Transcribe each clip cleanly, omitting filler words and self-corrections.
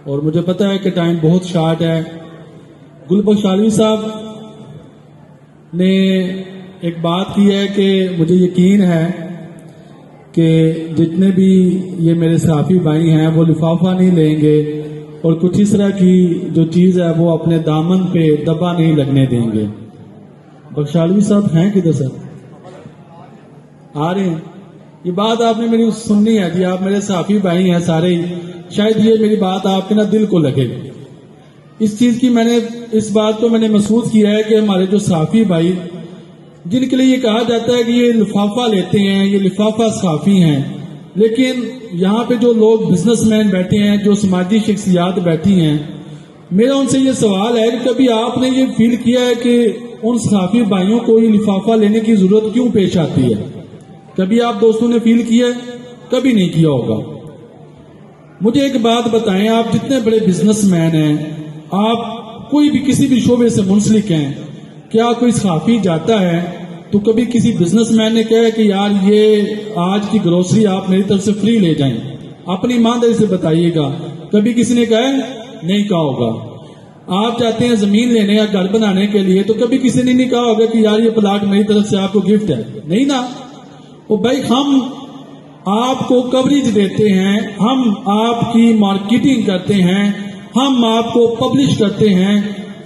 اور مجھے پتا ہے کہ ٹائم بہت شارٹ ہے. گلبخش عالوی صاحب نے ایک بات کی ہے کہ مجھے یقین ہے کہ جتنے بھی یہ میرے صحافی بھائی ہیں وہ لفافہ نہیں لیں گے اور کچھ اس طرح کی جو چیز ہے وہ اپنے دامن پہ دبا نہیں لگنے دیں گے. بخش عالوی صاحب ہیں کدھر سر؟ آ رہے ہیں. یہ بات آپ نے میری سننی ہے جی. آپ میرے صحافی بھائی ہیں سارے ہی. شاید یہ میری بات آپ کے نا دل کو لگے. اس چیز کی اس بات کو میں نے محسوس کیا ہے کہ ہمارے جو صحافی بھائی جن کے لیے یہ کہا جاتا ہے کہ یہ لفافہ لیتے ہیں، یہ لفافہ صحافی ہیں، لیکن یہاں پہ جو لوگ بزنس مین بیٹھے ہیں، جو سماجی شخصیات بیٹھی ہیں، میرا ان سے یہ سوال ہے کہ کبھی آپ نے یہ فیل کیا ہے کہ ان صحافی بھائیوں کو یہ لفافہ لینے کی ضرورت کیوں پیش آتی ہے؟ کبھی آپ دوستوں نے فیل کیا ہے؟ کبھی نہیں کیا ہوگا. مجھے ایک بات بتائیں، آپ جتنے بڑے بزنس مین ہیں، آپ کوئی بھی کسی بھی شعبے سے منسلک ہیں، کیا کوئی صحافی جاتا ہے تو کبھی کسی بزنس مین نے کہا کہ یار یہ آج کی گروسری آپ میری طرف سے فری لے جائیں؟ اپنی ایمانداری سے بتائیے گا. کبھی کسی نے کہا نہیں کہا ہوگا. آپ چاہتے ہیں زمین لینے یا گھر بنانے کے لیے تو کبھی کسی نے نہیں کہا ہوگا کہ یار یہ پلاٹ میری طرف سے آپ کو گفٹ ہے. نہیں نا. وہ بھائی ہم آپ کو کوریج دیتے ہیں، ہم آپ کی مارکیٹنگ کرتے ہیں، ہم آپ کو پبلش کرتے ہیں،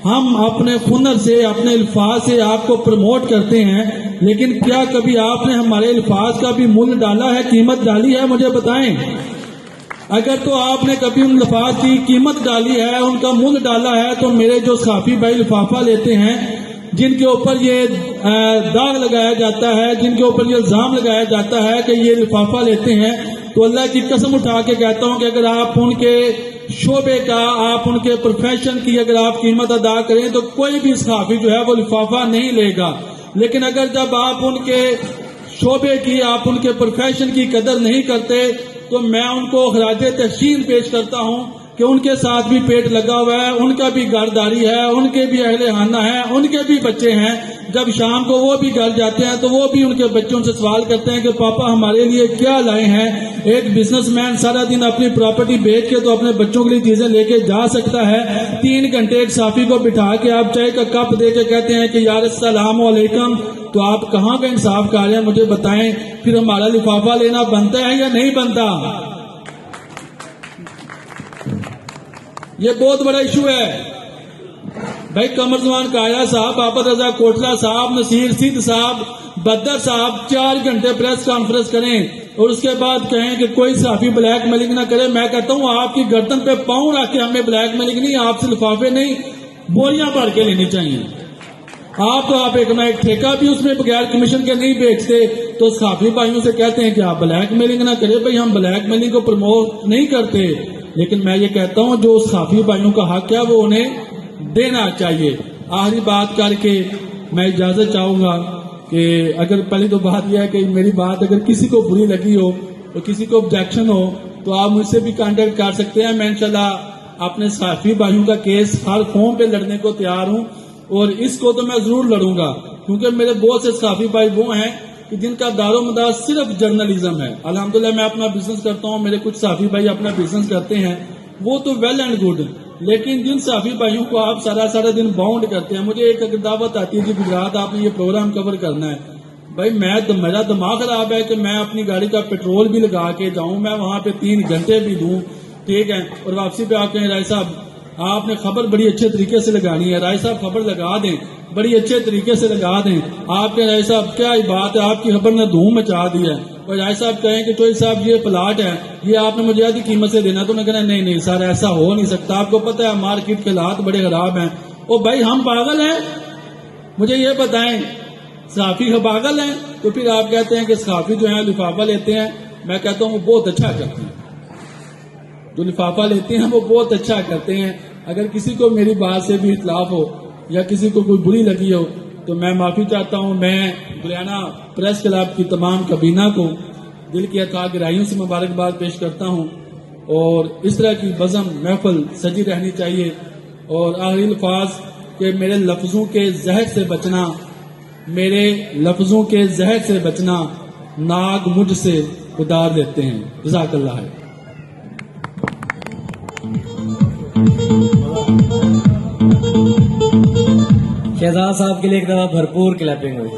ہم اپنے ہنر سے اپنے الفاظ سے آپ کو پروموٹ کرتے ہیں، لیکن کیا کبھی آپ نے ہمارے الفاظ کا بھی مول ڈالا ہے، قیمت ڈالی ہے؟ مجھے بتائیں. اگر تو آپ نے کبھی ان الفاظ کی قیمت ڈالی ہے، ان کا مول ڈالا ہے، تو میرے جو صحافی بھائی لفافہ لیتے ہیں، جن کے اوپر یہ داغ لگایا جاتا ہے، جن کے اوپر یہ الزام لگایا جاتا ہے کہ یہ لفافہ لیتے ہیں، تو اللہ کی قسم اٹھا کے کہتا ہوں کہ اگر آپ ان کے شعبے کا، آپ ان کے پروفیشن کی اگر آپ قیمت ادا کریں تو کوئی بھی صحافی جو ہے وہ لفافہ نہیں لے گا. لیکن اگر جب آپ ان کے شعبے کی، آپ ان کے پروفیشن کی قدر نہیں کرتے تو میں ان کو خراج تحسین پیش کرتا ہوں کہ ان کے ساتھ بھی پیٹ لگا ہوا ہے، ان کا بھی گھرداری ہے، ان کے بھی اہل خانہ ہیں، ان کے بھی بچے ہیں. جب شام کو وہ بھی گھر جاتے ہیں تو وہ بھی ان کے بچوں سے سوال کرتے ہیں کہ پاپا ہمارے لیے کیا لائے ہیں؟ ایک بزنس مین سارا دن اپنی پراپرٹی بیچ کے تو اپنے بچوں کے لیے چیزیں لے کے جا سکتا ہے. 3 گھنٹے ایک صحافی کو بٹھا کے آپ چائے کا کپ دے کے کہتے ہیں کہ یار السلام علیکم، تو آپ کہاں کا انصاف کر رہے ہیں؟ مجھے بتائیں. پھر ہمارا لفافہ لینا بنتا ہے یا نہیں بنتا؟ یہ بہت بڑا ایشو ہے بھائی. قمر زمان کایا صاحب، بابر رضا کوٹلا صاحب، نصیر سدھ صاحب، بدر صاحب 4 گھنٹے پریس کانفرنس کریں اور اس کے بعد کہیں کہ کوئی صحافی بلیک میلنگ نہ کرے. میں کہتا ہوں آپ کی گردن پہ پاؤں رکھ کے ہمیں بلیک میلنگ نہیں، آپ سے لفافے نہیں بوریاں بھر کے لینی چاہیے. آپ ایک ٹھیکہ بھی اس میں بغیر کمیشن کے نہیں بیچتے، تو صحافی بھائیوں سے کہتے ہیں کہ آپ بلیک میلنگ نہ کرے. بھائی ہم بلیک میلنگ کو پروموٹ نہیں کرتے، لیکن میں یہ کہتا ہوں جو صحافی بھائیوں کا حق ہے وہ انہیں دینا چاہیے. آخری بات کر کے میں اجازت چاہوں گا کہ اگر پہلی تو بات یہ ہے کہ میری بات اگر کسی کو بری لگی ہو اور کسی کو آبجیکشن ہو تو آپ مجھ سے بھی کانٹیکٹ کر سکتے ہیں. میں انشاءاللہ اپنے صحافی بھائیوں کا کیس ہر فارم پہ لڑنے کو تیار ہوں، اور اس کو تو میں ضرور لڑوں گا، کیونکہ میرے بہت سے صحافی بھائی وہ ہیں کہ جن کا دار و مدار صرف جرنلزم ہے. الحمدللہ میں اپنا بزنس کرتا ہوں، میرے کچھ صحافی بھائی اپنا بزنس کرتے ہیں، وہ تو ویل اینڈ گڈ، لیکن جن صحافی بھائیوں کو آپ سارا دن باؤنڈ کرتے ہیں. مجھے ایک اگر دعوت آتی ہے جی گجرات آپ نے یہ پروگرام کور کرنا ہے، بھائی میرا دماغ خراب ہے کہ میں اپنی گاڑی کا پیٹرول بھی لگا کے جاؤں، میں وہاں پہ 3 گھنٹے بھی دوں، ٹھیک ہے، اور واپسی پہ آپ کہیں رائے صاحب آپ نے خبر بڑی اچھے طریقے سے لگانی ہے، رائے صاحب خبر لگا دیں، بڑی اچھے طریقے سے لگا دیں. آپ کے رائے صاحب کیا بات ہے، آپ کی خبر نے دھوم مچا دی ہے. اور رائے صاحب کہیں کہ چوئی صاحب یہ پلاٹ ہے، یہ آپ نے مجھے آدھی قیمت سے دینا، تو میں کہنا نہیں سر ایسا ہو نہیں سکتا، آپ کو پتہ ہے مارکیٹ کے حالات بڑے خراب ہیں. او بھائی ہم پاگل ہیں؟ مجھے یہ بتائیں، صحافی پاگل ہیں؟ تو پھر آپ کہتے ہیں کہ صحافی جو ہیں لفافہ لیتے ہیں. میں کہتا ہوں وہ بہت اچھا کرتے ہیں، جو لفافہ لیتے ہیں وہ بہت اچھا کرتے ہیں. اگر کسی کو میری بات سے بھی اختلاف ہو یا کسی کو کوئی بری لگی ہو تو میں معافی چاہتا ہوں. میں گلیانہ پریس کلب کی تمام کابینہ کو دل کی عطا گرائیوں سے مبارکباد پیش کرتا ہوں، اور اس طرح کی بزم محفل سجی رہنی چاہیے. اور آخری الفاظ کہ میرے لفظوں کے زہر سے بچنا، میرے لفظوں کے زہر سے بچنا، ناگ مجھ سے ادار دیتے ہیں. جزاک اللہ ہے. شہزاد صاحب کے لیے ایک دفعہ بھرپور کلیپنگ ہوئی.